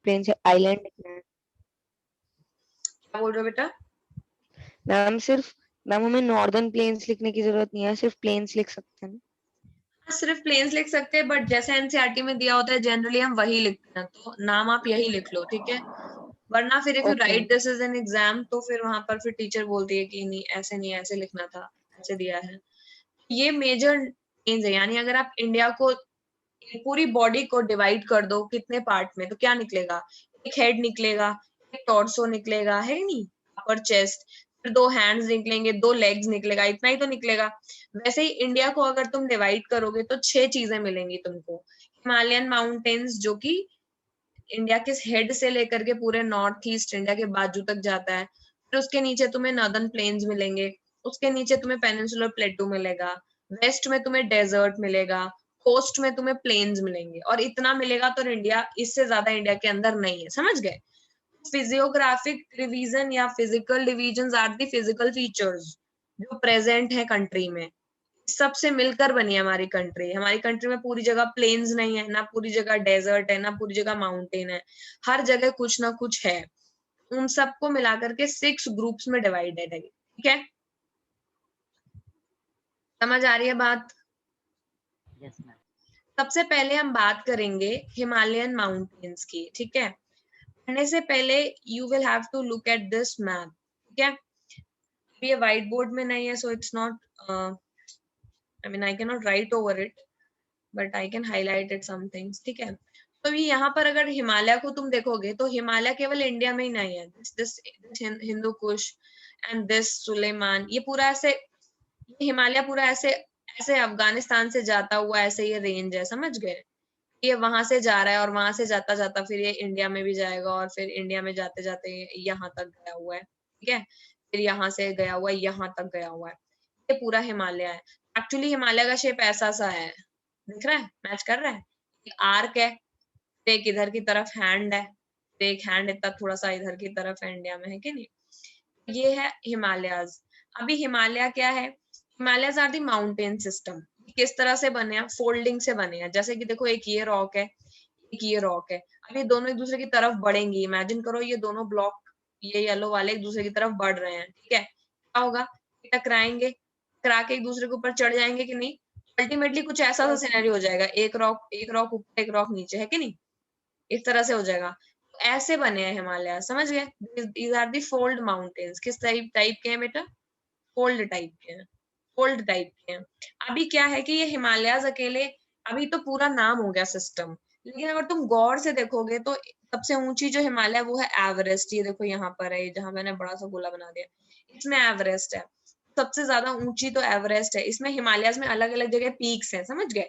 Plane से island लिखना है। क्या बोल रहे हो बेटा? मैम हमें नॉर्दर्न प्लेन्स लिखने की जरूरत नहीं है, सिर्फ प्लेन्स लिख सकते हैं। सिर्फ प्लेन्स लिख सकते हैं, बट जैसे एनसीईआरटी में दिया होता है जनरली हम वही लिखते हैं, तो नाम आप यही लिख लो, ठीक है। वरना फिर if you okay right this is an exam, तो फिर वहां पर फिर टीचर बोलती है कि नहीं ऐसे लिखना था, ऐसे दिया है। ये मेजर चेंज है, यानी अगर आप इंडिया को पूरी बॉडी को डिवाइड कर दो कितने पार्ट में, तो क्या निकलेगा? एक हेड निकलेगा, एक टॉर्सो निकलेगा, है नहीं, अपर चेस्ट, फिर 2 हैंड्स निकलेंगे, 2 लेग्स निकलेगा, इतना ही तो निकलेगा। वैसे ही इंडिया को अगर तुम डिवाइड करोगे तो 6 चीजें मिलेंगी तुमको। हिमालयन माउंटेन्स जो कि इंडिया के हेड से लेकर के पूरे नॉर्थ ईस्ट इंडिया के बाजू तक जाता है। फिर उसके नीचे तुम्हें नॉर्दर्न प्लेन्स मिलेंगे, उसके नीचे तुम्हें पेनिनसुलर प्लेटू मिलेगा, वेस्ट में तुम्हें डेजर्ट मिलेगा, कोस्ट में तुम्हें प्लेन्स मिलेंगे, और इतना मिलेगा तो इंडिया, इससे ज्यादा इंडिया के अंदर नहीं है, समझ गए? फिजियोग्राफिक डिवीजन या physical division are the physical features जो प्रेजेंट है कंट्री में, सबसे मिलकर बनी है हमारी कंट्री। हमारी कंट्री में पूरी जगह प्लेन्स नहीं है, ना पूरी जगह डेजर्ट है, ना पूरी जगह माउंटेन है, हर जगह कुछ ना कुछ है। उन सबको मिलाकर के 6 ग्रुप्स में डिवाइडेड है, ठीक है? समझ आ रही है बात? Yes ma'am. सबसे पहले हम बात करेंगे हिमालयन माउंटेन्स की, ठीक है? पढ़ने से पहले you will have to look at this map, ठीक है? ये व्हाइट बोर्ड में नहीं है, so it's not, I mean I can not write over it, but I can highlight it some things, ठीक है? तो ये यहाँ पर अगर हिमालय को तुम देखोगे तो हिमालय केवल इंडिया में ही नहीं है। This Hindu Kush and this Sulaiman, ये पूरा ऐसे, ये हिमालय पूरा ऐसे ऐसे अफगानिस्तान से जाता हुआ ऐसे ये रेंज है, समझ गए? ये वहां से जा रहा है और वहां से जाता जाता फिर ये इंडिया में भी जाएगा, और फिर इंडिया में जाते जाते यहाँ तक गया हुआ है, ठीक है? फिर यहाँ से गया हुआ है, यहाँ तक गया हुआ है। ये पूरा हिमालय है। एक्चुअली हिमालय का शेप ऐसा सा है, दिख रहा है, मैच कर रहा है? एक आर्क है, फिर एक इधर की तरफ हैंड है, फिर एक हैंड इतना थोड़ा सा इधर की तरफ है, इंडिया में है कि नहीं? ये है हिमालयाज। अभी हिमालय क्या है? Himalayas are the mountain system. किस तरह से बने हैं? फोल्डिंग से बने हैं। जैसे कि देखो, एक ये रॉक है, एक ये रॉक है, अब ये दोनों एक दूसरे की तरफ बढ़ेंगी। इमेजिन करो ये दोनों ब्लॉक, ये येलो वाले एक दूसरे की तरफ बढ़ रहे हैं, ठीक है? क्या होगा? टकराएंगे, टकरा के एक दूसरे के ऊपर चढ़ जाएंगे कि नहीं? अल्टीमेटली कुछ ऐसा सा सिनेरियो हो जाएगा, एक रॉक ऊपर एक रॉक नीचे, है कि नहीं? इस तरह से हो जाएगा। ऐसे बने हैं हिमालय, समझ गए? These are the fold mountains. किस टाइप टाइप के हैं बेटा? फोल्ड टाइप के हैं, फोल्ड टाइप के हैं। अभी क्या है कि ये हिमालयाज अकेले, अभी तो पूरा नाम हो गया सिस्टम, लेकिन अगर तुम गौर से देखोगे तो सबसे ऊंची जो हिमालय है वो है एवरेस्ट। ये देखो यहाँ पर है, जहां मैंने बड़ा सा गोला बना दिया, इसमें एवरेस्ट है। सबसे ज्यादा ऊंची तो एवरेस्ट है। इसमें हिमालयाज में अलग अलग जगह पीक्स हैं, समझ गए?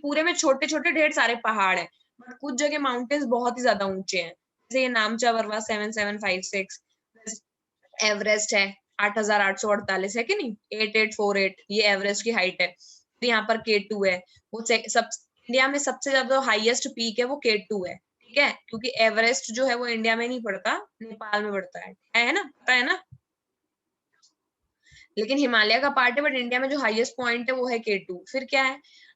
पूरे में छोटे छोटे ढेर सारे पहाड़ है, बट कुछ जगह माउंटेन्स बहुत ही ज्यादा ऊंचे हैं। जैसे ये नामचा वर्वा 7756, एवरेस्ट है 8848, है कि नहीं? 8848 ये एवरेस्ट की हाइट है। फिर यहाँ पर K2 है, वो सब इंडिया में सबसे ज्यादा हाईएस्ट पीक है वो K2 है, ठीक है? क्योंकि एवरेस्ट जो है वो इंडिया में नहीं पड़ता, नेपाल में पड़ता है ना? पता है ना? लेकिन हिमालय का पार्ट है, बट इंडिया में जो हाईएस्ट पॉइंट है वो है K2। फिर क्या है?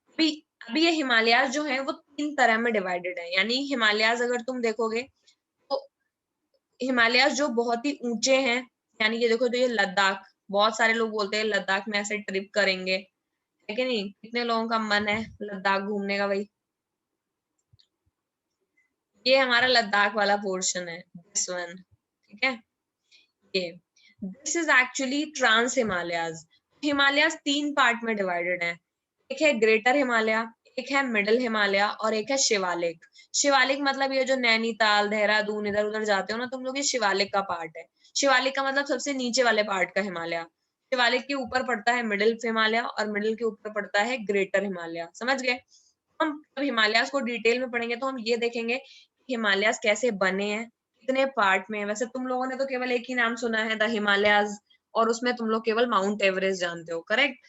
अभी अभी ये हिमालयाज जो है वो 3 तरह में डिवाइडेड है। यानी हिमालयाज अगर तुम देखोगे तो हिमालयाज जो बहुत ही ऊंचे हैं, यानी ये देखो, तो ये लद्दाख, बहुत सारे लोग बोलते हैं लद्दाख में ऐसे ट्रिप करेंगे, है कि नहीं? कितने लोगों का मन है लद्दाख घूमने का भाई? ये हमारा लद्दाख वाला पोर्शन है, दिस वन, ठीक है? ये this is actually trans Himalayas. Himalayas 3 part में डिवाइडेड है। एक है ग्रेटर हिमालय, एक है मिडिल हिमालय, और एक है शिवालिक। शिवालिक मतलब ये जो नैनीताल, देहरादून, इधर उधर जाते हो ना तुम लोग, ये शिवालिक का पार्ट है। शिवालिक का मतलब सबसे नीचे वाले पार्ट का हिमालय। शिवालिक के ऊपर पड़ता है मिडिल हिमालय, और मिडिल के ऊपर पड़ता है ग्रेटर हिमालय, समझ गए? हम जब हिमालयाज को डिटेल में पढ़ेंगे तो हम ये देखेंगे हिमालयाज कैसे बने हैं, कितने पार्ट में है। वैसे तुम लोगों ने तो केवल एक ही नाम सुना है, द हिमालयाज, और उसमें तुम लोग केवल माउंट एवरेस्ट जानते हो, करेक्ट?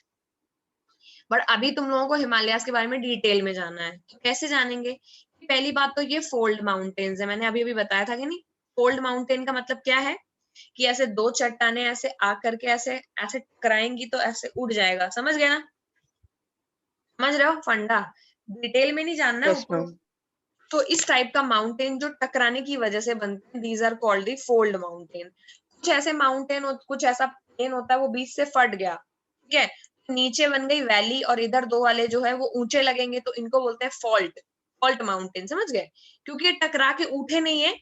बट अभी तुम लोगों को हिमालयाज के बारे में डिटेल में जानना है। तो कैसे जानेंगे? पहली बात तो ये फोल्ड माउंटेन्स है, मैंने अभी अभी बताया था कि नहीं? फोल्ड माउंटेन का मतलब क्या है? कि ऐसे 2 चट्टाने ऐसे आकर के ऐसे ऐसे टकराएंगी तो ऐसे उड़ जाएगा, समझ गए ना? समझ रहे हो फंडा? डिटेल में नहीं जानना है, यस ऊपर मैम। तो इस टाइप का माउंटेन जो टकराने की वजह से बनते हैं, these are called the fold mountain. कुछ ऐसे माउंटेन, कुछ ऐसा प्लेन होता है वो बीच से फट गया, ठीक है, नीचे बन गई वैली और इधर दो वाले जो है वो ऊंचे लगेंगे, तो इनको बोलते हैं फॉल्ट, फॉल्ट माउंटेन, समझ गए, क्योंकि ये टकरा के उठे नहीं है,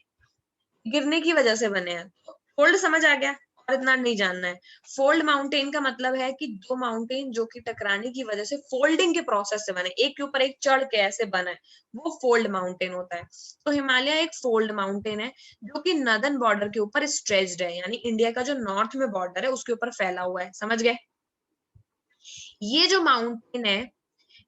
गिरने की वजह से बने हैं। फोल्ड समझ आ गया, और इतना नहीं जानना है। फोल्ड माउंटेन का मतलब है कि दो माउंटेन जो कि टकराने की वजह से फोल्डिंग के प्रोसेस से बने, एक के ऊपर एक चढ़ के ऐसे बना है, वो फोल्ड माउंटेन होता है। तो हिमालय एक फोल्ड माउंटेन है जो कि नॉर्दर्न बॉर्डर के ऊपर स्ट्रेच्ड है, यानी इंडिया का जो नॉर्थ में बॉर्डर है उसके ऊपर फैला हुआ है, समझ गए। ये जो माउंटेन है,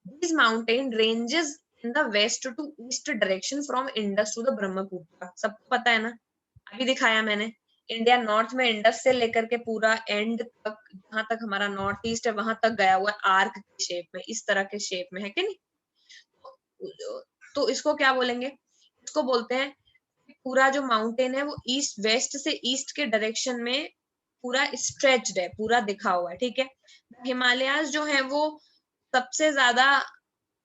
this mountain ranges in the west to east direction from Indus to the Brahmaputra, सबको पता है ना, अभी दिखाया मैंने। इंडिया नॉर्थ में इंडस से लेकर के पूरा एंड तक, जहां तक हमारा नॉर्थ ईस्ट है वहां तक गया हुआ है, आर्क के शेप में, इस तरह के शेप में है कि नहीं। तो इसको क्या बोलेंगे, इसको बोलते हैं पूरा जो माउंटेन है वो ईस्ट, वेस्ट से ईस्ट के डायरेक्शन में पूरा स्ट्रेच्ड है, पूरा दिखा हुआ है, ठीक है। हिमालयाज जो है वो सबसे ज्यादा,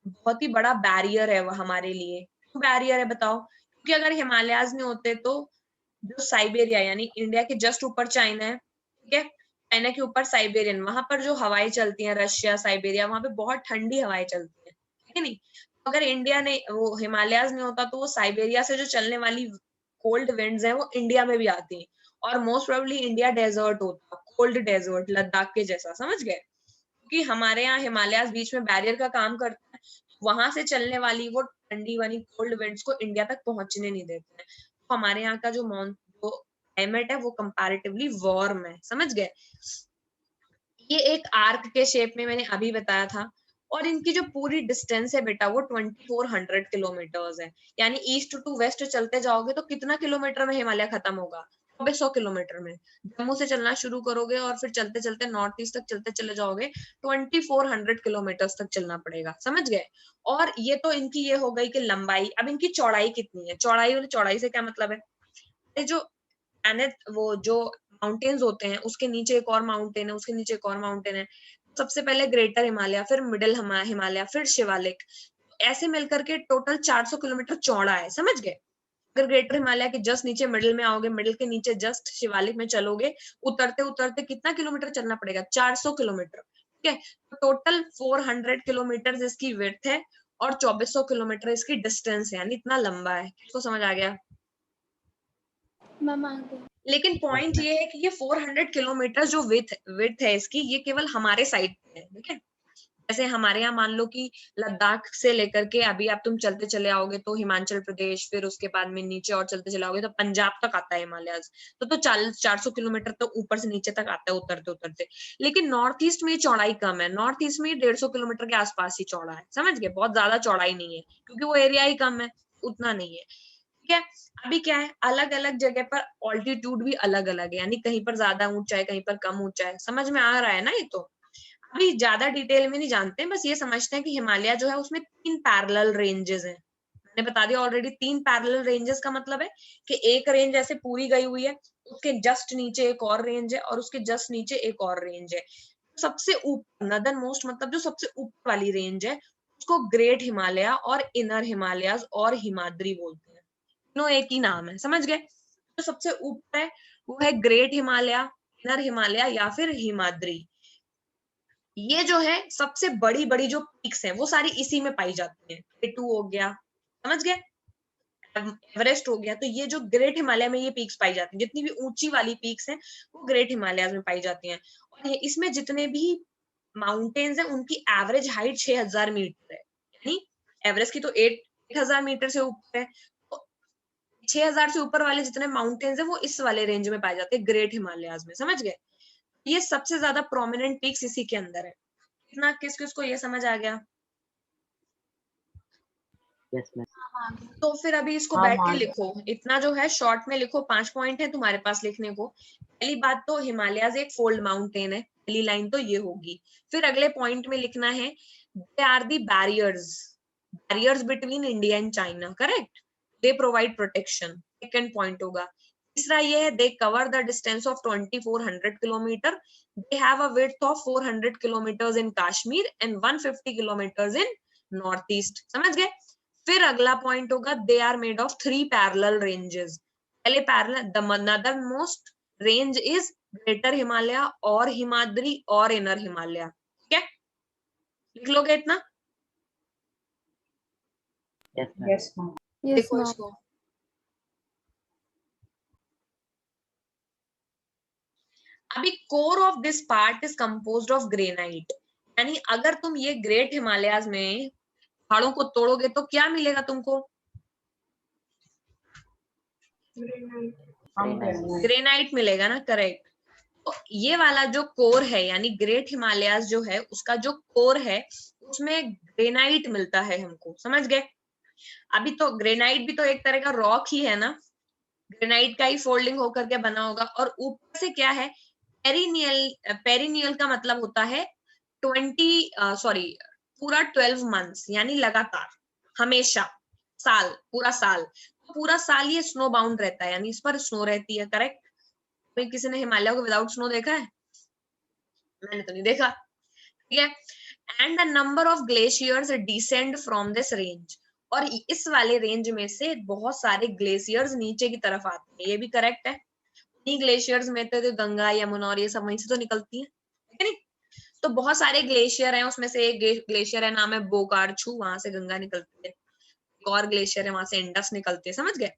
बहुत ही बड़ा बैरियर है वो हमारे लिए। क्यों बैरियर है बताओ, क्योंकि अगर हिमालयाज नहीं होते तो जो साइबेरिया, यानी इंडिया के जस्ट ऊपर चाइना है, ठीक है, चाइना के ऊपर साइबेरियन, वहां पर जो हवाएं चलती हैं, रशिया, साइबेरिया, वहां पे बहुत ठंडी हवाएं चलती हैं, ठीक है नहीं। तो अगर इंडिया ने, वो हिमालयाज नहीं होता तो वो साइबेरिया से जो चलने वाली कोल्ड विंड्स हैं वो इंडिया में भी आती हैं, और मोस्ट प्रोबेबली इंडिया डेजर्ट होता, कोल्ड डेजर्ट, लद्दाख के जैसा, समझ गए। क्योंकि हमारे यहाँ हिमालयाज बीच में बैरियर का काम करता है, वहां से चलने वाली वो ठंडी वाली कोल्ड विंड्स को इंडिया तक पहुंचने नहीं देते हैं। तो हमारे यहाँ का जो जो क्लाइमेट है वो कंपैरेटिवली वार्म है, समझ गए। ये एक आर्क के शेप में मैंने अभी बताया था, और इनकी जो पूरी डिस्टेंस है बेटा वो 2400 किलोमीटर्स है, यानी ईस्ट टू वेस्ट चलते जाओगे तो कितना किलोमीटर में हिमालय खत्म होगा, 2400 किलोमीटर में। जम्मू से चलना शुरू करोगे और फिर चलते चलते नॉर्थ ईस्ट तक चलते चले जाओगे, 2400 किलोमीटर्स तक चलना पड़ेगा, समझ गए। और ये तो इनकी ये हो गई कि लंबाई, अब इनकी चौड़ाई कितनी है, चौड़ाई, चौड़ाई से क्या मतलब है, ये जो वो जो माउंटेन्स होते हैं उसके नीचे एक और माउंटेन है, उसके नीचे एक और माउंटेन है, सबसे पहले ग्रेटर हिमालय, फिर मिडिल हिमालय, फिर शिवालिक, ऐसे मिलकर के टोटल 400 किलोमीटर चौड़ा है, समझ गए। अगर ग्रेटर हिमालय के जस्ट नीचे मिडिल में आओगे, मिडिल के नीचे जस्ट शिवालिक में चलोगे, उतरते उतरते कितना किलोमीटर चलना पड़ेगा, 400 किलोमीटर, ठीक है। तो टोटल 400 किलोमीटर इसकी विड्थ है और 2400 किलोमीटर इसकी डिस्टेंस है, यानी इतना लंबा है। इसको समझ आ गया मैम आगे। लेकिन पॉइंट ये है कि ये 400 किलोमीटर जो विड्थ है इसकी, ये केवल हमारे साइड पे है, ठीक है। जैसे हमारे यहाँ मान लो कि लद्दाख से लेकर के अभी आप तुम चलते चले आओगे तो हिमाचल प्रदेश, फिर उसके बाद में नीचे और चलते चले आओगे तो पंजाब तक आता है हिमालय, तो 400 किलोमीटर तो ऊपर से नीचे तक आता है उतरते उतरते। लेकिन नॉर्थ ईस्ट में चौड़ाई कम है, नॉर्थ ईस्ट में 150 किलोमीटर के आसपास ही चौड़ा है, समझ गए, बहुत ज्यादा चौड़ाई नहीं है क्योंकि वो एरिया ही कम है, उतना नहीं है, ठीक है। अभी क्या है, अलग अलग जगह पर ऑल्टीट्यूड भी अलग अलग है, यानी कहीं पर ज्यादा ऊंचा है, कहीं पर कम ऊंचा है, समझ में आ रहा है ना। ये तो अभी ज्यादा डिटेल में नहीं जानते, बस ये समझते हैं कि हिमालय जो है उसमें 3 पैरेलल रेंजेस हैं। मैंने बता दिया ऑलरेडी, 3 पैरेलल रेंजेस का मतलब है कि एक रेंज ऐसे पूरी गई हुई है, उसके जस्ट नीचे एक और रेंज है, और उसके जस्ट नीचे एक और रेंज है। सबसे ऊपर नदर्न मोस्ट, मतलब जो सबसे ऊपर वाली रेंज है उसको ग्रेट हिमालय और इनर हिमालय और हिमाद्री बोलते हैं, दोनों एक ही नाम है, समझ गए। जो सबसे ऊपर है वो है ग्रेट हिमालय, इनर हिमालय या फिर हिमाद्री। ये जो है सबसे बड़ी बड़ी जो पीक्स हैं वो सारी इसी में पाई जाती हैं, K2 हो गया, समझ गए, एवरेस्ट हो गया, तो ये जो ग्रेट हिमालय में ये पीक्स पाई जाती हैं, जितनी भी ऊंची वाली पीक्स हैं वो ग्रेट हिमालय में पाई जाती हैं। और इसमें जितने भी माउंटेन्स हैं उनकी एवरेज हाइट 6000 मीटर है, यानी एवरेस्ट की तो 8000 मीटर से ऊपर है, तो 6000 से ऊपर वाले जितने माउंटेन्स हैं वो इस वाले रेंज में पाए जाते हैं, ग्रेट हिमालयाज में, समझ गए। ये सबसे ज्यादा प्रोमिनेंट पीक्स इसी के अंदर है। इतना किस किस को ये समझ आ गया? Yes ma'am. तो फिर अभी इसको हाँ, बैठ के हाँ। लिखो, इतना जो है शॉर्ट में लिखो, 5 पॉइंट है तुम्हारे पास लिखने को। पहली बात तो हिमालयाज एक फोल्ड माउंटेन है, पहली लाइन तो ये होगी। फिर अगले पॉइंट में लिखना है they are the barriers between India and China, correct, they provide protection, second point होगा। तीसरा ये है they cover the distance of 2400 kilometre, they have a width of 400 kilometres in Kashmir and 150 kilometres in north east, समझ गए। फिर अगला point होगा they are made of 3 parallel ranges. पहले parallel, the northernmost range is greater Himalaya और हिमाद्री और inner Himalaya. ठीक है, लिख लोगे इतना? Yes, ma'am. Yes, देखो ma'am. इसको, अभी core of this part is composed of granite, यानी अगर तुम ये ग्रेट हिमालयाज में पहाड़ों को तोड़ोगे तो क्या मिलेगा तुमको? ग्रेनाइट मिलेगा ना, करेक्ट। तो ये वाला जो कोर है यानी ग्रेट हिमालयाज जो है उसका जो कोर है उसमें ग्रेनाइट मिलता है हमको, समझ गए? अभी तो ग्रेनाइट भी तो एक तरह का रॉक ही है ना, ग्रेनाइट का ही फोल्डिंग होकर के बना होगा। और ऊपर से क्या है, पेरिनियल का मतलब होता है 12 मंथ्स, यानी लगातार, हमेशा, साल, पूरा साल। तो पूरा साल ये स्नो बाउंड रहता है, यानी इस पर स्नो रहती है, करेक्ट। कोई किसी ने हिमालय को विदाउट स्नो देखा है? मैंने तो नहीं देखा, ठीक है। And the number of glaciers descend from this range, और इस वाले रेंज में से बहुत सारे ग्लेशियर्स नीचे की तरफ आते हैं, ये भी करेक्ट है। इन्हीं ग्लेशियर्स में तो गंगा, यमुना और ये सब वहीं से तो निकलती है नहीं? तो बहुत सारे ग्लेशियर हैं, उसमें से एक ग्लेशियर है, नाम है बोकारछू, वहां से गंगा निकलती है। एक और ग्लेशियर है, वहां से इंडस निकलती है, समझ गए?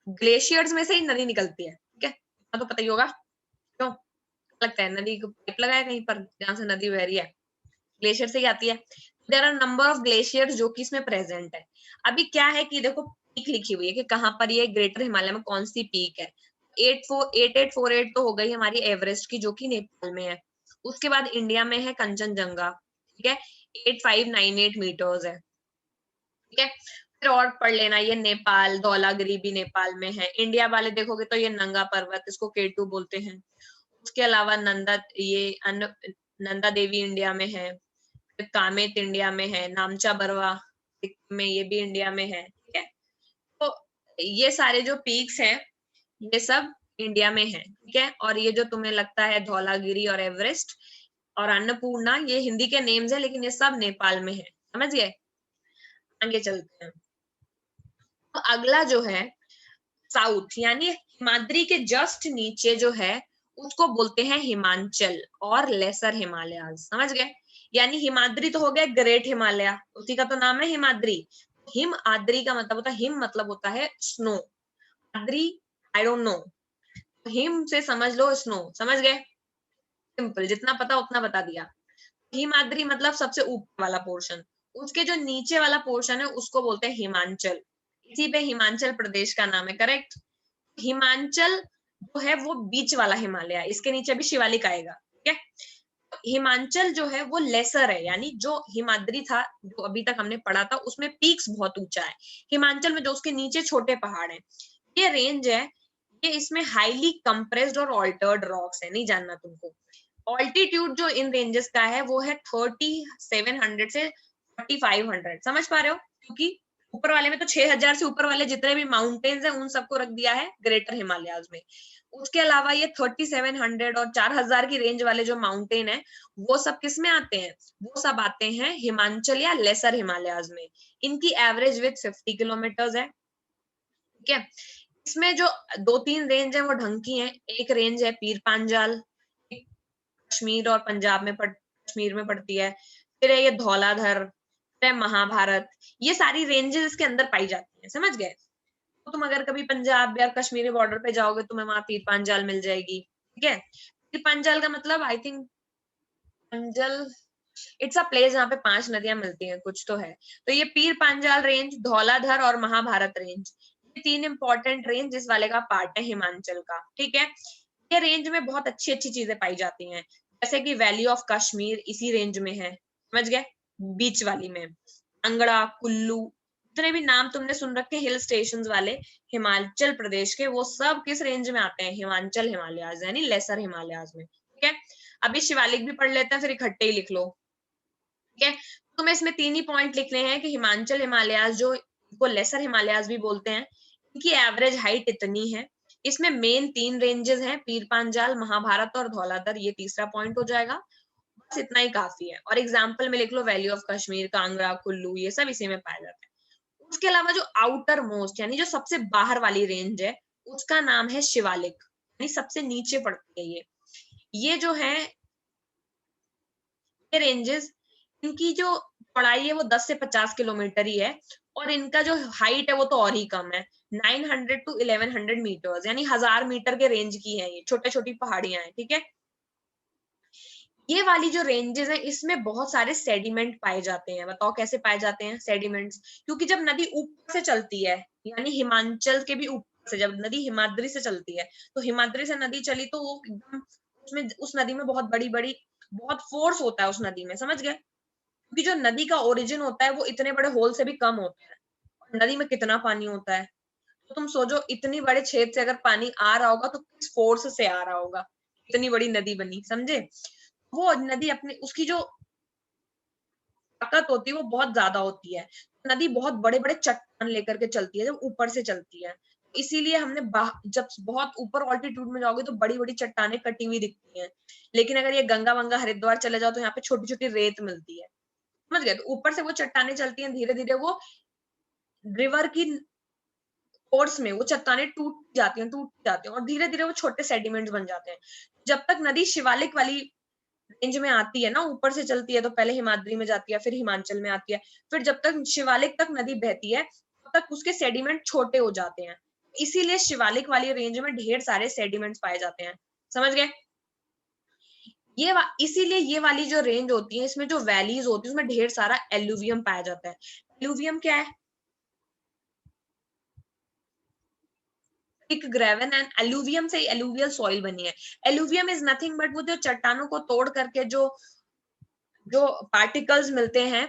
ग्लेशियर्स में से ही नदी निकलती है, ठीक है, इतना तो पता ही होगा। क्यों लगता है? नदी को पाइप लगाया कहीं पर जहां से नदी बह रही है, ग्लेशियर से ही आती है। There are number of glaciers जो कि इसमें प्रेजेंट है। अभी क्या है कि देखो पीक लिखी हुई है कि कहाँ पर ये ग्रेटर हिमालय में कौन सी पीक है। 8848 तो हो गई हमारी एवरेस्ट की, जो कि नेपाल में है। उसके बाद इंडिया में है कंचनजंगा, ठीक है, 8598 मीटर्स है, ठीक है। फिर और पढ़ लेना, ये नेपाल, धौलागिरी भी नेपाल में है। इंडिया वाले देखोगे तो ये नंगा पर्वत, इसको केटू बोलते हैं। उसके अलावा नंदा देवी इंडिया में है, कामेत इंडिया में है, नामचा बरवा में, ये भी इंडिया में है, ठीक है। तो ये सारे जो पीक्स हैं ये सब इंडिया में है, ठीक है। और ये जो तुम्हें लगता है धौलागिरी और एवरेस्ट और अन्नपूर्णा, ये हिंदी के नेम्स है, लेकिन ये सब नेपाल में है, समझ गए? आगे चलते हैं। तो अगला जो है साउथ, यानी हिमाद्री के जस्ट नीचे जो है उसको बोलते हैं हिमांचल और लेसर हिमालयाज, समझ गए? यानी हिमाद्री तो हो गया ग्रेट हिमालय, उसी का तो नाम है हिमाद्री। हिम आद्री का मतलब होता है, हिम मतलब होता है स्नो, आद्री आई डोंट नो, हिम से समझ लो स्नो, समझ गए? सिंपल, जितना पता उतना बता दिया। हिमाद्री मतलब सबसे ऊपर वाला पोर्शन, उसके जो नीचे वाला पोर्शन है उसको बोलते हैं हिमांचल। इसी पे हिमाचल प्रदेश का नाम है, करेक्ट। हिमांचल जो है वो बीच वाला हिमालय है, इसके नीचे भी शिवालिक आएगा, ठीक है। हिमांचल जो है वो लेसर है, यानी जो हिमाद्री था जो अभी तक हमने पढ़ा था उसमें पीक्स बहुत ऊंचा है, हिमांचल में जो उसके नीचे छोटे पहाड़ हैं। ये रेंज है, ये इसमें हाईली कंप्रेस्ड और ऑल्टर्ड रॉक्स है, नहीं जानना तुमको। ऑल्टीट्यूड जो इन रेंजेस का है वो है 3700 से 4500, समझ पा रहे हो? क्योंकि ऊपर वाले में तो 6000 से ऊपर वाले जितने भी माउंटेन्स हैं उन सबको रख दिया है ग्रेटर हिमालयाज में। उसके अलावा ये 3700 और 4000 की रेंज वाले जो माउंटेन है वो सब किस में आते हैं? वो सब आते हैं हिमांचल या लेसर हिमालयाज में। इनकी एवरेज विथ 50 किलोमीटर है, ठीक है। इसमें जो 2-3 रेंज है वो ढंग की है। एक रेंज है पीर पांजाल, कश्मीर और पंजाब में कश्मीर में पड़ती है। फिर है ये धौलाधर, फिर है महाभारत, ये सारी रेंजेस इसके अंदर पाई जाती हैं, समझ गए? तो तुम अगर कभी पंजाब या कश्मीरी बॉर्डर पे जाओगे तुम्हें वहां पीर पांजाल मिल जाएगी, ठीक है। पीर पांजाल का मतलब I think Panjal, it's a place जहाँ पे 5 नदियां मिलती हैं, कुछ तो है। तो ये पीर पांजाल रेंज, धौलाधर और महाभारत रेंज, ये 3 इंपॉर्टेंट रेंज इस वाले का पार्ट है हिमाचल का, ठीक है। ये रेंज में बहुत अच्छी अच्छी चीजें पाई जाती हैं, जैसे कि वैली ऑफ कश्मीर इसी रेंज में है, समझ गए? बीच वाली में अंगड़ा, कुल्लू, जितने भी नाम तुमने सुन रखे हिल स्टेशन वाले हिमाचल प्रदेश के, वो सब किस रेंज में आते हैं? हिमाचल हिमालयाज यानी लेसर हिमालयाज में, ठीक है। अभी शिवालिक भी पढ़ लेते हैं, फिर इकट्ठे ही लिख लो, ठीक है। तुम्हें इसमें 3 ही पॉइंट लिखने हैं कि हिमाचल हिमालयाज जो को लेसर हिमालयाज भी बोलते हैं, इनकी एवरेज हाइट इतनी है। इसमें मेन 3 रेंजेस हैं, पीर पांजाल, महाभारत और धौलाधर, ये तीसरा पॉइंट हो जाएगा। बस इतना ही काफी है। और एग्जाम्पल में लिख लो वैली ऑफ कश्मीर, कांगड़ा, कुल्लू, ये सब इसी में पाया जाता है। उसके अलावा जो आउटर मोस्ट यानी जो सबसे बाहर वाली रेंज है उसका नाम है शिवालिक, यानी सबसे नीचे पड़ती है ये जो है ये रेंजेस, इनकी जो चौड़ाई है वो 10 से 50 किलोमीटर ही है और इनका जो हाइट है वो तो और ही कम है, 900 to 1100 मीटर्स, यानी 1000 मीटर के रेंज की है ये, छोटे छोटी पहाड़ियां हैं, ठीक है। ये वाली जो रेंजेस हैं इसमें बहुत सारे सेडिमेंट पाए जाते हैं। बताओ कैसे पाए जाते हैं सेडिमेंट्स? क्योंकि जब नदी ऊपर से चलती है, यानी हिमाचल के भी ऊपर से, जब नदी हिमाद्री से चलती है, तो हिमाद्री से नदी चली तो वो एकदम उसमें, उस नदी में बहुत बड़ी बड़ी, बहुत फोर्स होता है उस नदी में, समझ गए? क्योंकि जो नदी का ओरिजिन होता है वो इतने बड़े होल से भी कम होता है, और नदी में कितना पानी होता है, तो तुम सोचो इतनी बड़े छेद से अगर पानी आ रहा होगा तो किस फोर्स से आ रहा होगा, इतनी बड़ी नदी बनी, समझे? वो नदी अपने, उसकी जो ताकत होती है वो बहुत ज्यादा होती है, नदी बहुत बड़े बड़े चट्टान लेकर के चलती है जब ऊपर से चलती है, इसीलिए हमने जब बहुत ऊपर ऑल्टीट्यूड में जाओगे तो बड़ी बड़ी चट्टानें कटी हुई दिखती हैं, लेकिन अगर ये गंगा वंगा हरिद्वार चले जाओ तो यहाँ पे छोटी छोटी रेत मिलती है, समझ गए? तो ऊपर से वो चट्टानें चलती हैं, धीरे धीरे वो रिवर की फोर्स में वो चट्टानें टूट जाती हैं और धीरे धीरे वो छोटे सेडिमेंट्स बन जाते हैं। जब तक नदी शिवालिक वाली रेंज में आती है ना, ऊपर से चलती है तो पहले हिमाद्री में जाती है, फिर हिमाचल में आती है, फिर जब तक शिवालिक तक नदी बहती है तब तक उसके सेडिमेंट छोटे हो जाते हैं, इसीलिए शिवालिक वाली रेंज में ढेर सारे सेडिमेंट्स पाए जाते हैं, समझ गए? इसीलिए ये वाली जो रेंज होती है इसमें जो वैलीज होती है उसमें ढेर सारा एलुवियम पाया जाता है। एलुवियम क्या है? थिक ग्रेवन एंड एलुवियम से एलुवियल सॉइल बनी है। एलुवियम इज नथिंग बट वो जो चट्टानों को तोड़ करके जो जो पार्टिकल्स मिलते हैं,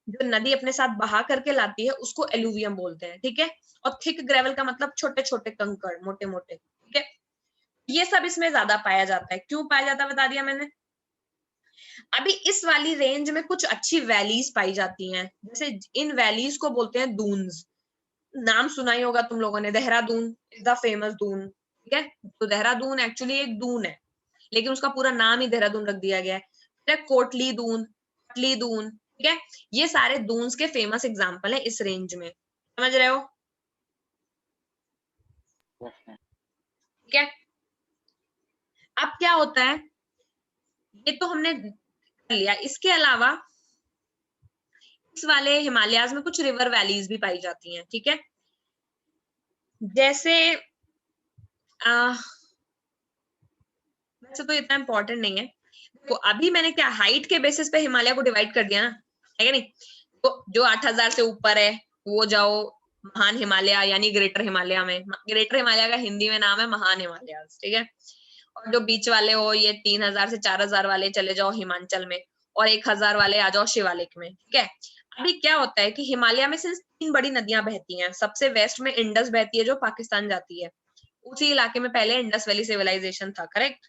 जो नदी अपने साथ बहा करके लाती है, उसको एलुवियम बोलते हैं, ठीक है। और थिक ग्रेवल का मतलब छोटे छोटे कंकड़, मोटे मोटे, ठीक है। ये सब इसमें ज्यादा पाया जाता है। क्यों पाया जाता है बता दिया मैंने। अभी इस वाली रेंज में कुछ अच्छी वैलीज पाई जाती हैं, जैसे इन वैलीज को बोलते हैं दून्स। नाम सुना ही होगा तुम लोगों ने, Dehradun is the famous Doon, ठीक है। तो देहरादून एक्चुअली एक दून है, लेकिन उसका पूरा नाम ही देहरादून रख दिया गया है। कोटली दून, पटली दून, ठीक है। ये सारे दून्स के फेमस एग्जाम्पल है इस रेंज में, समझ रहे हो? Yes, ma'am. ठीक है। अब क्या होता है, ये तो हमने कर लिया। इसके अलावा इस वाले हिमालयाज में कुछ रिवर वैलीज भी पाई जाती हैं, ठीक है। जैसे वैसे तो इतना इंपॉर्टेंट नहीं है, तो अभी मैंने क्या हाइट के बेसिस पे हिमालय को डिवाइड कर दिया ना, है क्या नहीं? तो जो 8000 से ऊपर है वो जाओ महान हिमालय यानी ग्रेटर हिमालय में। ग्रेटर हिमालय का हिंदी में नाम है महान हिमालय, ठीक है। और जो बीच वाले हो ये 3000 से 4000 वाले चले जाओ हिमाचल में, और 1000 वाले आ जाओ शिवालिक में, ठीक है। अभी क्या होता है कि हिमालय में सिर्फ 3 बड़ी नदियां बहती हैं। सबसे वेस्ट में इंडस बहती है जो पाकिस्तान जाती है, उसी इलाके में पहले इंडस वैली सिविलाइजेशन था, करेक्ट।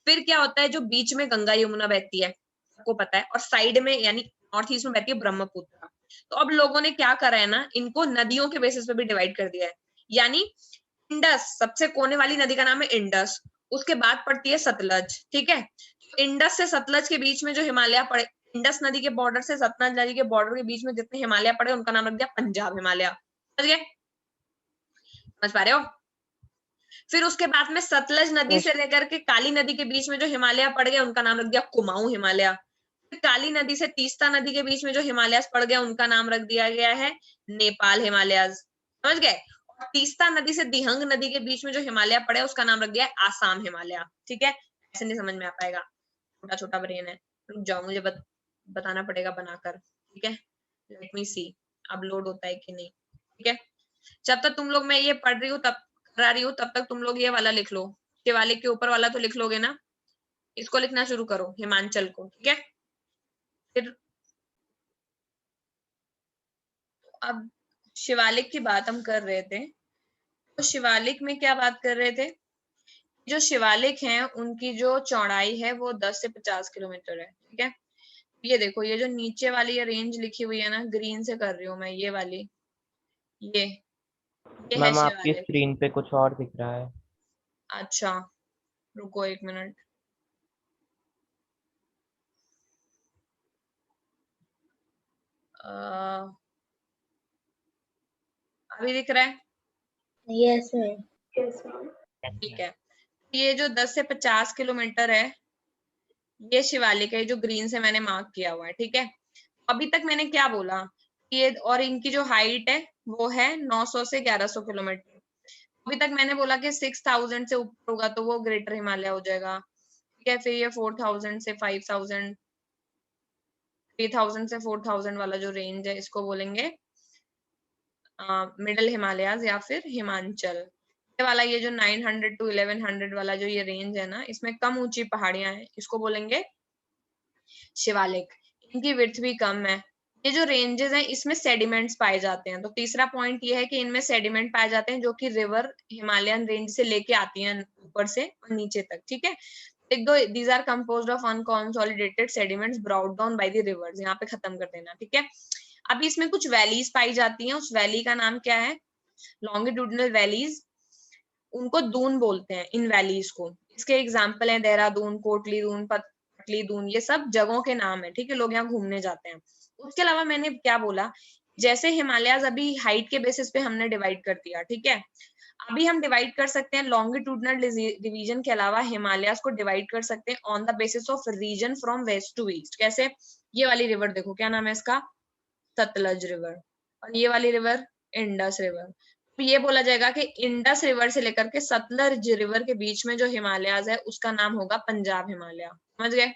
फिर क्या होता है, जो बीच में गंगा यमुना बहती है, सबको पता है, और साइड में यानी नॉर्थ ईस्ट में बहती है ब्रह्मपुत्र। तो अब लोगों ने क्या करा है ना, इनको नदियों के बेसिस पे भी डिवाइड कर दिया है। यानी इंडस, सबसे कोने वाली नदी का नाम है इंडस, उसके बाद पड़ती है सतलज, ठीक है। इंडस से सतलज के बीच में जो हिमालय पड़े, इंडस नदी के बॉर्डर से सतलज नदी के बॉर्डर के बीच में जितने हिमालय पड़े उनका नाम रख दिया पंजाब हिमालय, समझ गए? समझ पा रहे हो? फिर उसके बाद में सतलज नदी से लेकर के काली नदी के बीच में जो हिमालय पड़ गया उनका नाम रख दिया कुमाऊं हिमालय। फिर काली नदी से तीस्ता नदी के बीच में जो हिमालय पड़ गया उनका नाम रख दिया गया है नेपाल हिमालय, समझ गए? और तीस्ता नदी से दिहंग नदी के बीच में जो हिमालय पड़े उसका नाम रख दिया है आसाम हिमालय, ठीक है। ऐसे नहीं समझ में आ पाएगा, छोटा छोटा ब्रेन है। रुक जाओ, मुझे बताना पड़ेगा बनाकर, ठीक है। लेट मी सी अब लोड होता है कि नहीं, ठीक है। जब तक तुम लोग मैं ये पढ़ रही हूँ तब करा रही हूँ तब तक तुम लोग ये वाला लिख लो, शिवालिक के ऊपर वाला तो लिख लोगे ना, इसको लिखना शुरू करो, हिमाचल को, ठीक है। फिर अब शिवालिक की बात हम कर रहे थे, तो शिवालिक में क्या बात कर रहे थे, जो शिवालिक हैं उनकी जो चौड़ाई है वो 10 से 50 किलोमीटर है, ठीक है। ये देखो, ये जो नीचे वाली ये रेंज लिखी हुई है ना, ग्रीन से कर रही हूँ मैं, ये वाली, ये है मैम आपकी शिवालिक। स्क्रीन पे कुछ और दिख रहा है। अच्छा रुको 1 मिनट, अभी दिख रहा है? Yes ma'am. Yes, ma'am. ठीक है, ये जो 10 से 50 किलोमीटर है ये शिवालिक है, जो ग्रीन से मैंने मार्क किया हुआ है। ठीक है, अभी तक मैंने क्या बोला, ये और इनकी जो हाइट है वो है 900 से 1100 किलोमीटर। अभी तक मैंने बोला कि 6000 से ऊपर होगा तो वो ग्रेटर हिमालय हो जाएगा। ठीक है, फिर ये 4000 से 5000, 3000 से 4000 वाला जो रेंज है इसको बोलेंगे मिडल हिमालयाज या फिर हिमांचल। ये वाला ये जो 900 टू 1100 वाला जो ये रेंज है ना, इसमें कम ऊंची पहाड़ियां हैं, इसको बोलेंगे शिवालिक। इनकी विड्थ भी कम है। ये जो रेंजेस हैं इसमें सेडिमेंट्स पाए जाते हैं। तो तीसरा पॉइंट ये है कि इनमें सेडिमेंट पाए जाते हैं जो कि रिवर हिमालयन रेंज से लेके आती हैं ऊपर से और नीचे तक। ठीक है, एक दो these are composed of unconsolidated sediments brought down by the rivers. यहाँ पे खत्म कर देना। ठीक है, अभी इसमें कुछ वैलीज पाई जाती हैं, उस वैली का नाम क्या है, लॉन्गिट्यूडनल वैलीज, उनको दून बोलते हैं इन वैलीज को। इसके एग्जाम्पल हैं देहरादून, कोटली दून, पतली दून, ये सब जगहों के नाम है। ठीक है, लोग यहाँ घूमने जाते हैं। उसके अलावा मैंने क्या बोला, जैसे हिमालयाज अभी हाइट के बेसिस पे हमने डिवाइड कर दिया। ठीक है, अभी हम डिवाइड कर सकते हैं लॉन्गिट्यूडनल डिवीजन के अलावा हिमालयाज को डिवाइड कर सकते हैं on the basis of region from west to east. कैसे, ये वाली रिवर देखो, क्या नाम है इसका, सतलज रिवर, और ये वाली रिवर इंडस रिवर। तो ये बोला जाएगा कि इंडस रिवर से लेकर के सतलज रिवर के बीच में जो हिमालयाज है उसका नाम होगा पंजाब हिमालय। समझ गए?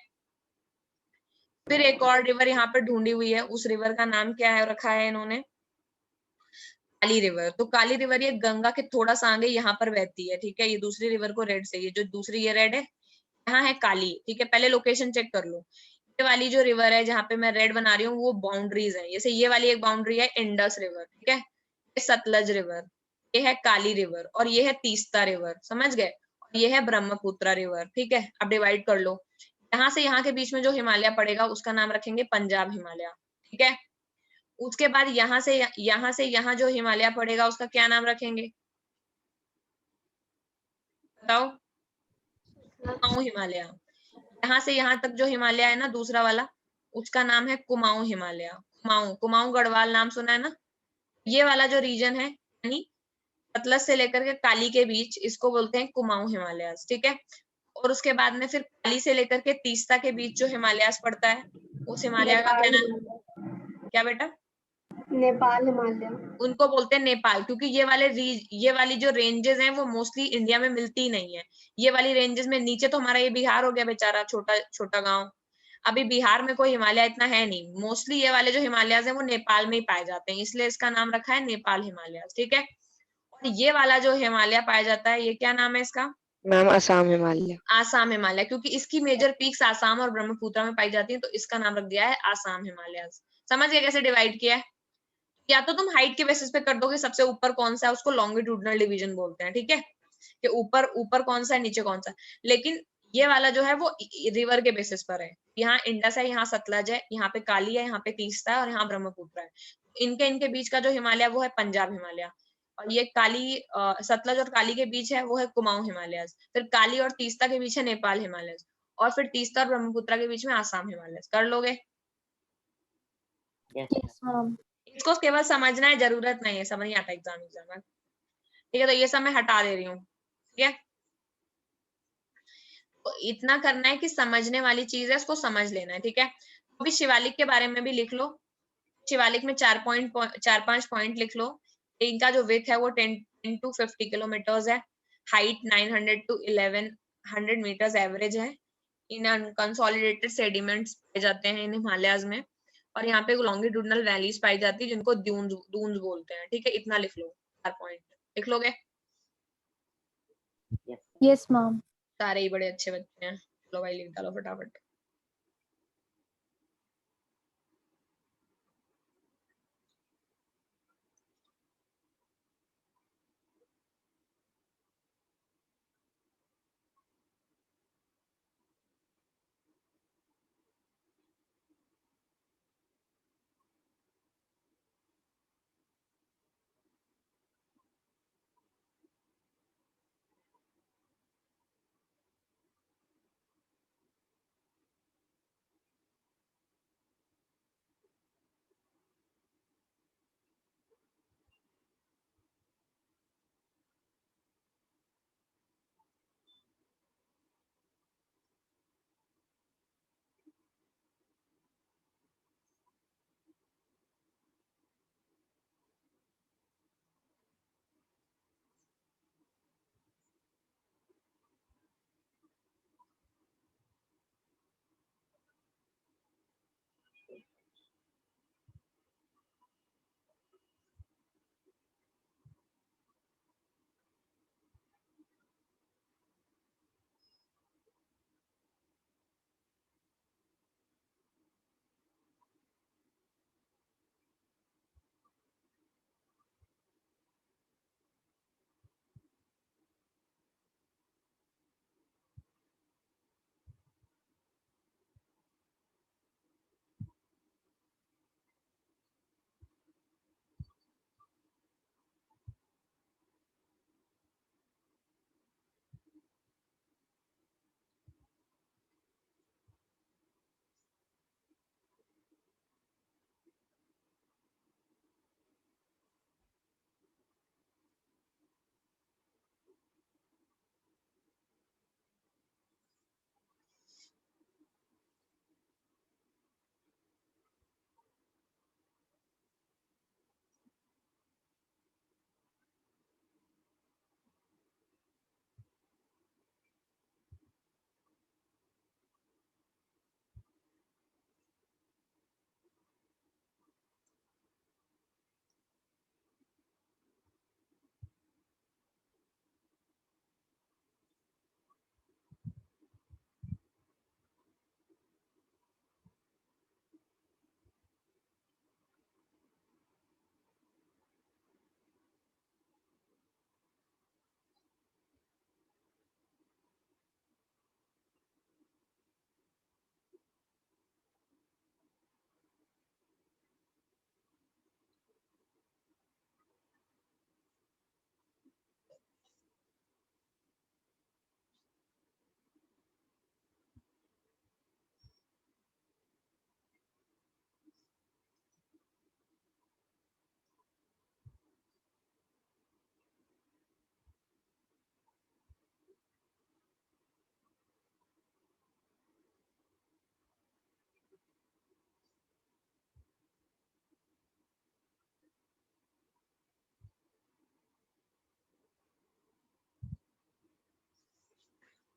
फिर एक और रिवर यहाँ पर ढूंढी हुई है, उस रिवर का नाम क्या है रखा है इन्होंने, काली रिवर। तो काली रिवर ये गंगा के थोड़ा सा आगे यहाँ पर बहती है। ठीक है, ये दूसरी रिवर को रेड से, ये जो दूसरी ये रेड है, यहाँ है काली। ठीक है, पहले लोकेशन चेक कर लो। ये वाली जो रिवर है जहाँ पे मैं रेड बना रही हूँ वो बाउंड्रीज है। जैसे ये वाली एक बाउंड्री है इंडस रिवर, ठीक है, ये सतलज रिवर, ये है काली रिवर, और ये है तीस्ता रिवर। समझ गए? और ये है ब्रह्मपुत्र रिवर। ठीक है, अब डिवाइड कर लो। यहाँ से यहाँ के बीच में जो हिमालय पड़ेगा उसका नाम रखेंगे पंजाब हिमालय। ठीक है, उसके बाद यहाँ से यहाँ जो हिमालय पड़ेगा उसका क्या नाम रखेंगे, बताओ? कुमाऊं हिमालय। यहाँ से यहाँ तक जो हिमालय है ना दूसरा वाला, उसका नाम है कुमाऊं हिमालय। कुमाऊं, कुमाऊं गढ़वाल नाम सुना है ना? ये वाला जो रीजन है यानी सतलज से लेकर के काली के बीच, इसको बोलते हैं कुमाऊं हिमालयास। ठीक है, और उसके बाद में फिर काली से लेकर के तीस्ता के बीच जो हिमालयास पड़ता है उस हिमालय का क्या नाम, क्या बेटा? नेपाल हिमालय। उनको बोलते हैं नेपाल, क्योंकि ये वाली जो रेंजेस हैं वो मोस्टली इंडिया में मिलती ही नहीं है। ये वाली रेंजेस में नीचे तो हमारा ये बिहार हो गया बेचारा, छोटा छोटा गांव। अभी बिहार में कोई हिमालय इतना है नहीं, मोस्टली ये वाले जो हिमालयाज हैं वो नेपाल में ही पाए जाते हैं, इसलिए इसका नाम रखा है नेपाल हिमालय। ठीक है, और ये वाला जो हिमालय पाया जाता है ये क्या नाम है इसका, मैम असम हिमालय। आसाम हिमालय, क्योंकि इसकी मेजर पीक्स आसाम और ब्रह्मपुत्र में पाई जाती है, तो इसका नाम रख दिया है आसाम हिमालय। समझ गए कैसे डिवाइड किया है? या तो तुम हाइट के बेसिस पे कर दोगे, सबसे ऊपर कौन सा है उसको लॉन्गिट्यूडनल डिवीजन बोलते हैं। ठीक है, कि ऊपर ऊपर कौन सा है, नीचे कौन सा है। लेकिन ये वाला जो है वो रिवर के बेसिस पर है। यहाँ इंडस है, यहाँ सतलज है, यहाँ पे काली है, यहाँ पे तीस्ता है, और यहाँ ब्रह्मपुत्र है। इनके इनके बीच का जो हिमालय वो है पंजाब हिमालय, और ये काली सतलज और काली के बीच है वो है कुमाऊं हिमालय। फिर काली और तीस्ता के बीच है नेपाल हिमालय, और फिर तीस्ता और ब्रह्मपुत्र के बीच में आसाम हिमालय। कर लोगे? Yes, yes ma'am. इसको केवल समझना है, जरूरत नहीं है, समझ नहीं आता एग्जाम में। ठीक है, तो ये सब मैं हटा दे रही हूँ। ठीक है, तो इतना करना है कि समझने वाली चीज है उसको समझ लेना है। ठीक है, अभी शिवालिक के बारे में भी लिख लो। शिवालिक में 4-5 पॉइंट लिख लो। इनका जो विथ है वो 10 to 50 किलोमीटर्स है। हाइट 900 to 1100 मीटर्स एवरेज है। इन अनकंसोलिडेटेड सेडिमेंट्स पाए जाते हैं इन हिमालयाज में, और यहाँ पे लॉन्गिट्यूडनल वैलीज पाई जाती है जिनको दून्स बोलते हैं। ठीक है, इतना लिख लो, 4 पॉइंट लिख लोगे? yes. Yes ma'am. सारे ही बड़े अच्छे बच्चे हैं, चलो भाई लिख डालो फटाफट।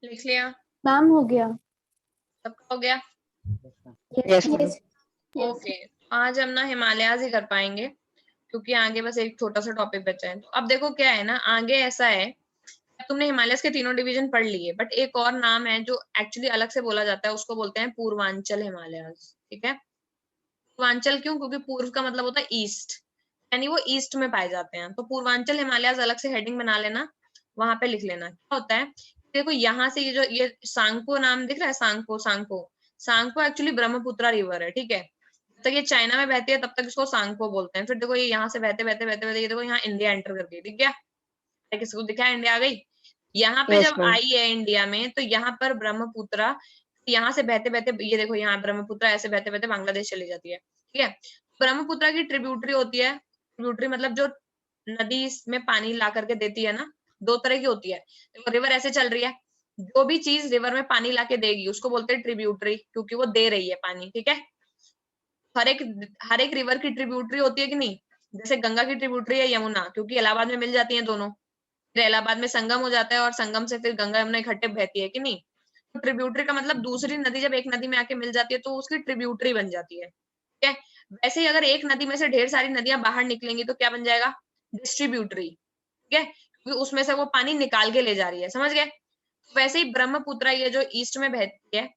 लिख लिया? मैम हो गया। सबका हो गया? Yes, ma'am. ओके, आज हम ना हिमालयाज ही कर पाएंगे क्योंकि आगे बस एक छोटा सा टॉपिक बचा है। तो अब देखो क्या है ना, आगे ऐसा है, तुमने हिमालयस के तीनों डिवीजन पढ़ लिए, बट एक और नाम है जो एक्चुअली अलग से बोला जाता है, उसको बोलते हैं पूर्वांचल हिमालयाज। ठीक है, पूर्वांचल क्यों? क्योंकि पूर्व का मतलब होता है ईस्ट, यानी वो ईस्ट में पाए जाते हैं। तो पूर्वांचल हिमालयाज अलग से हेडिंग बना लेना, वहां पे लिख लेना। क्या होता है, देखो यहाँ से ये जो ये सांगपो नाम दिख रहा है, सांगपो सांगपो सांगपो एक्चुअली ब्रह्मपुत्र रिवर है। ठीक है, जब तक ये चाइना में बहती है तब तक इसको सांगपो बोलते हैं। फिर देखो ये यहाँ से बहते बहते बहते बहते ये देखो यहाँ इंडिया एंटर कर गई। ठीक है, किसको दिखा इंडिया आ गई। यहाँ पे Yes, जब ma'am. आई है इंडिया में तो यहाँ पर ब्रह्मपुत्र, यहाँ से बहते बहते ये देखो यहाँ ब्रह्मपुत्र ऐसे बहते बहते बांग्लादेश चली जाती है। ठीक है, ब्रह्मपुत्र की ट्रिब्यूटरी होती है। ट्रिब्यूटरी मतलब जो नदी में पानी ला करके देती है ना, दो तरह की होती है। देखो रिवर ऐसे चल रही है, जो भी चीज रिवर में पानी ला के देगी उसको बोलते हैं ट्रिब्यूटरी, क्योंकि वो दे रही है पानी। ठीक है, हर एक रिवर की ट्रिब्यूटरी होती है कि नहीं, जैसे गंगा की ट्रिब्यूटरी है यमुना, क्योंकि इलाहाबाद में मिल जाती है दोनों, फिर इलाहाबाद में संगम हो जाता है और संगम से फिर गंगा यमुना इकट्ठे बहती है कि नहीं। तो ट्रिब्यूटरी का मतलब दूसरी नदी जब एक नदी में आके मिल जाती है तो उसकी ट्रिब्यूटरी बन जाती है। ठीक है, वैसे ही अगर एक नदी में से ढेर सारी नदियां बाहर निकलेंगी तो क्या बन जाएगा, डिस्ट्रीब्यूटरी। ठीक है, क्योंकि उसमें से वो पानी निकाल के ले जा रही है, समझ गए। वैसे ही ब्रह्मपुत्र ये जो ईस्ट में बहती है,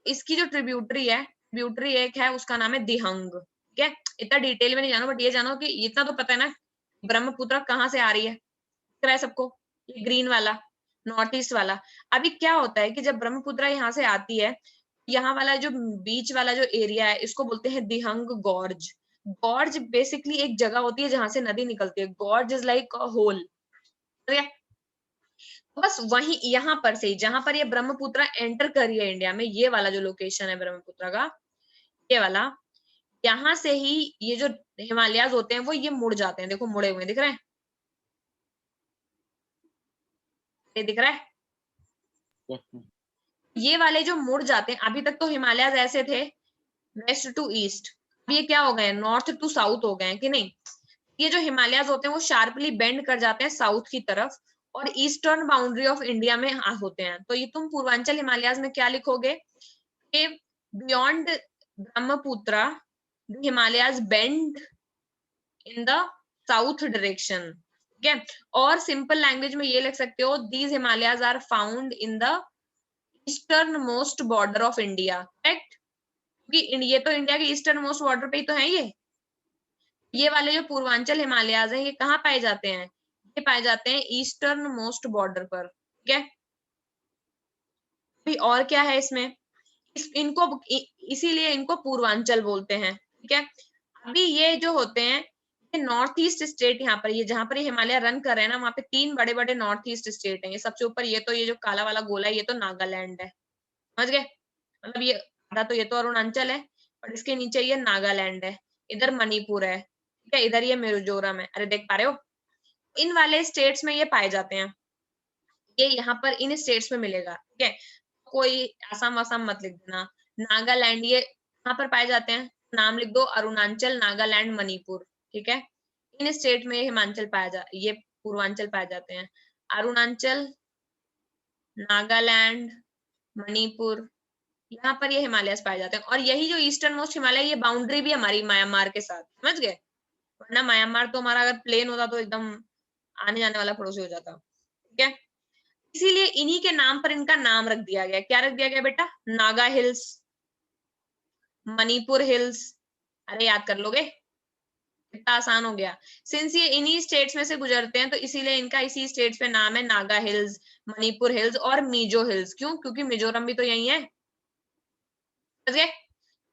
इसकी जो ट्रिब्यूटरी है, ट्रिब्यूटरी एक है उसका नाम है दिहंग। ठीक है, इतना डिटेल में नहीं जानो, बट ये जानो कि इतना तो पता है ना ब्रह्मपुत्र कहाँ से आ रही है, दिख रहा है सबको, ये ग्रीन वाला नॉर्थ ईस्ट वाला। अभी क्या होता है कि जब ब्रह्मपुत्र यहाँ से आती है, यहाँ वाला जो बीच वाला जो एरिया है इसको बोलते हैं दिहंग गॉर्ज। गॉर्ज बेसिकली एक जगह होती है जहां से नदी निकलती है। Gorge is like a hole. ठीक है, बस वही यहाँ पर से जहां पर ये ब्रह्मपुत्र एंटर करी है इंडिया में, ये वाला जो लोकेशन है ब्रह्मपुत्र का, ये वाला, यहाँ से ही ये जो हिमालयाज होते हैं वो ये मुड़ जाते हैं। देखो मुड़े हुए दिख रहे हैं, ये दिख रहा है, Yes, ma'am. ये वाले जो मुड़ जाते हैं। अभी तक तो हिमालयाज ऐसे थे वेस्ट टू ईस्ट, अब ये क्या हो गए, नॉर्थ टू साउथ हो गए कि नहीं। ये जो हिमालयाज होते हैं वो शार्पली बेंड कर जाते हैं साउथ की तरफ और ईस्टर्न बाउंड्री ऑफ इंडिया में होते हैं। तो ये तुम पूर्वांचल हिमालयाज में क्या लिखोगे कि beyond Brahmaputra the Himalayas bend in the south direction. ठीक है, और सिंपल लैंग्वेज में ये लिख सकते हो, these Himalayas are found in the eastern most border of India. Correct, क्योंकि ये तो इंडिया के ईस्टर्न मोस्ट बॉर्डर पे ही तो है। ये वाले जो पूर्वांचल हिमालयाज हैं ये कहाँ पाए जाते हैं, ये पाए जाते हैं ईस्टर्न मोस्ट बॉर्डर पर। ठीक है, और क्या है इसमें, इनको इसीलिए इनको पूर्वांचल बोलते हैं। ठीक है, अभी ये जो होते हैं ये नॉर्थ ईस्ट स्टेट, यहाँ पर ये जहां पर ये हिमालय रन कर रहे हैं ना, वहां पे तीन बड़े बड़े नॉर्थ ईस्ट स्टेट हैं। ये सबसे ऊपर ये तो ये जो काला वाला गोला है ये तो नागालैंड है, समझ गए। मतलब ये आधा तो ये तो अरुणाचल है और इसके नीचे ये नागालैंड है, इधर मणिपुर है, ठीक है, इधर ये मिजोरम है। अरे देख पा रहे हो, इन वाले स्टेट्स में ये पाए जाते हैं, ये यहाँ पर इन स्टेट्स में मिलेगा। ठीक है, कोई आसाम वासाम मत लिख देना। नागालैंड ये कहाँ पर पाए जाते हैं, नाम लिख दो, अरुणाचल, नागालैंड, मणिपुर। ठीक है, इन स्टेट में हिमाचल पाया जा ये पूर्वांचल पाए जाते हैं। अरुणाचल, नागालैंड, मणिपुर, यहाँ पर ये हिमालयस पाए जाते हैं। और यही जो ईस्टर्न मोस्ट हिमालय, ये बाउंड्री भी हमारी म्यांमार के साथ, समझ गए। वरना म्यांमार तो हमारा अगर प्लेन होता तो एकदम आने जाने वाला पड़ोसी हो जाता। ठीक है, इसीलिए इन्हीं के नाम पर इनका नाम रख दिया गया। क्या रख दिया गया बेटा, नागा हिल्स, मणिपुर हिल्स। अरे याद कर लोगे, इतना आसान हो गया। सिंस ये इन्हीं स्टेट्स में से गुजरते हैं तो इसीलिए इनका इसी स्टेट्स पे नाम है नागा हिल्स, मणिपुर हिल्स और मिजो हिल्स। क्यों, क्योंकि मिजोरम भी तो यही है। समझ गए,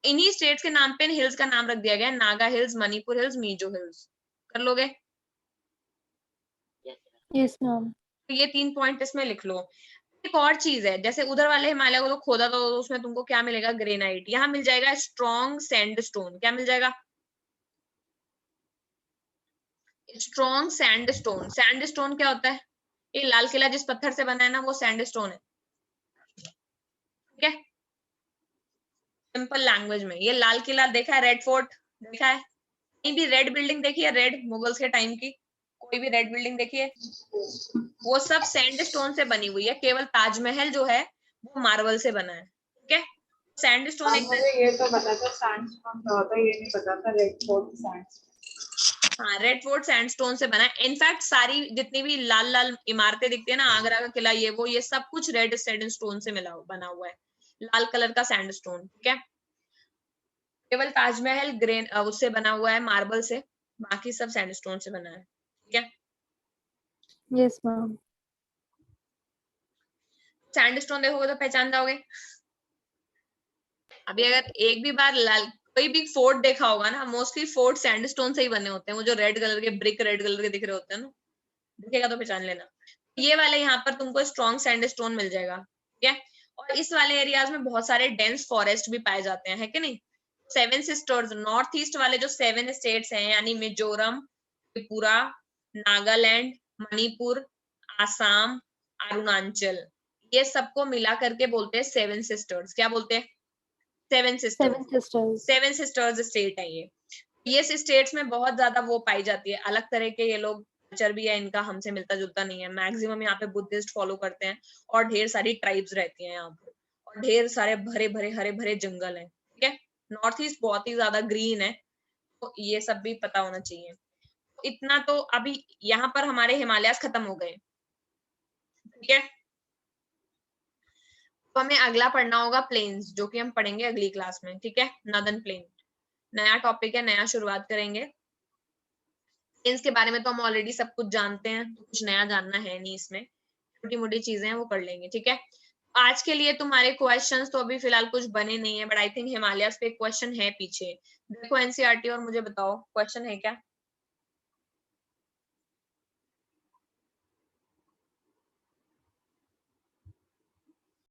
इन्हीं स्टेट्स के नाम पे इन हिल्स का नाम रख दिया गया, Naga hills, Manipur hills, Mizo hills. कर लोगे, Yes, sir. Yes ma'am. तो ये 3 पॉइंट इसमें लिख लो। एक और चीज है, जैसे उधर वाले हिमालय को तो खोदा तो उसमें तुमको क्या मिलेगा, ग्रेनाइट। यहाँ मिल जाएगा स्ट्रॉन्ग सैंडस्टोन। क्या मिल जाएगा, स्ट्रॉन्ग सैंडस्टोन। सैंडस्टोन क्या होता है, ये लाल किला जिस पत्थर से बना है ना वो सैंडस्टोन है। ठीक है, सिंपल लैंग्वेज में, ये लाल किला देखा है, रेड फोर्ट देखा है, कहीं भी रेड बिल्डिंग देखी है, रेड मुगल्स के टाइम की, कोई भी रेड बिल्डिंग देखिए, वो सब सैंडस्टोन से बनी हुई है, केवल ताजमहल जो है वो मार्बल से बना है, ठीक है। सैंडस्टोन एक, मुझे ये तो पता था सैंडस्टोन क्या होता है, ये नहीं पता था रेड फोर्ट सैंडस्टोन। हाँ रेड फोर्ट सैंडस्टोन से बना है। इनफैक्ट सारी जितनी भी लाल लाल इमारतें दिखती है ना, आगरा का किला, ये सब कुछ रेड सैंडस्टोन से बना हुआ है, लाल कलर का सैंडस्टोन, ठीक है। केवल ताजमहल ग्रेन उससे बना हुआ है, मार्बल से, बाकी सब सैंडस्टोन से बना है, ठीक है। Yes ma'am. सैंडस्टोन देखोगे तो पहचान जाओगे। अभी अगर एक भी बार लाल कोई भी फोर्ट देखा होगा ना, मोस्टली फोर्ट सैंडस्टोन से ही बने होते हैं, वो जो रेड कलर के ब्रिक रेड कलर के दिख रहे होते हैं ना, दिखेगा तो पहचान लेना। ये वाले यहाँ पर तुमको स्ट्रॉन्ग सैंडस्टोन मिल जाएगा, ठीक है। और इस वाले एरियाज में बहुत सारे डेंस फॉरेस्ट भी पाए जाते हैं, है कि नहीं। सेवन सिस्टर्स, नॉर्थ ईस्ट वाले जो 7 स्टेट्स हैं, यानी मिजोरम, त्रिपुरा, नागालैंड, मणिपुर, आसाम, अरुणाचल, ये सबको मिला करके बोलते हैं 7 सिस्टर्स। क्या बोलते हैं? 7 सिस्टर्स। 7 सिस्टर्स स्टेट है ये स्टेट्स में बहुत ज्यादा वो पाई जाती है, अलग तरह के ये लोग कल्चर भी है इनका, हमसे मिलता जुलता नहीं है। मैक्सिमम यहाँ पे बुद्धिस्ट फॉलो करते हैं और ढेर सारी ट्राइब्स रहती हैं यहाँ पर, और ढेर सारे भरे भरे हरे भरे जंगल हैं, ठीक है। नॉर्थ ईस्ट बहुत ही ज्यादा ग्रीन है, तो ये सब भी पता होना चाहिए। इतना तो अभी यहाँ पर हमारे हिमालयास खत्म हो गए, ठीक है। तो हमें अगला पढ़ना होगा प्लेन्स, जो कि हम पढ़ेंगे अगली क्लास में, ठीक है। नॉर्दर्न प्लेन नया टॉपिक है, नया शुरुआत करेंगे। प्लेन्स के बारे में तो हम ऑलरेडी सब कुछ जानते हैं, तो कुछ नया जानना है नहीं इसमें, छोटी मोटी चीजें हैं वो कर लेंगे, ठीक है। आज के लिए तुम्हारे क्वेश्चंस तो अभी फिलहाल कुछ बने नहीं है, बट आई थिंक हिमालयास पे क्वेश्चन है पीछे। देखो एनसीईआरटी और मुझे बताओ क्वेश्चन है क्या।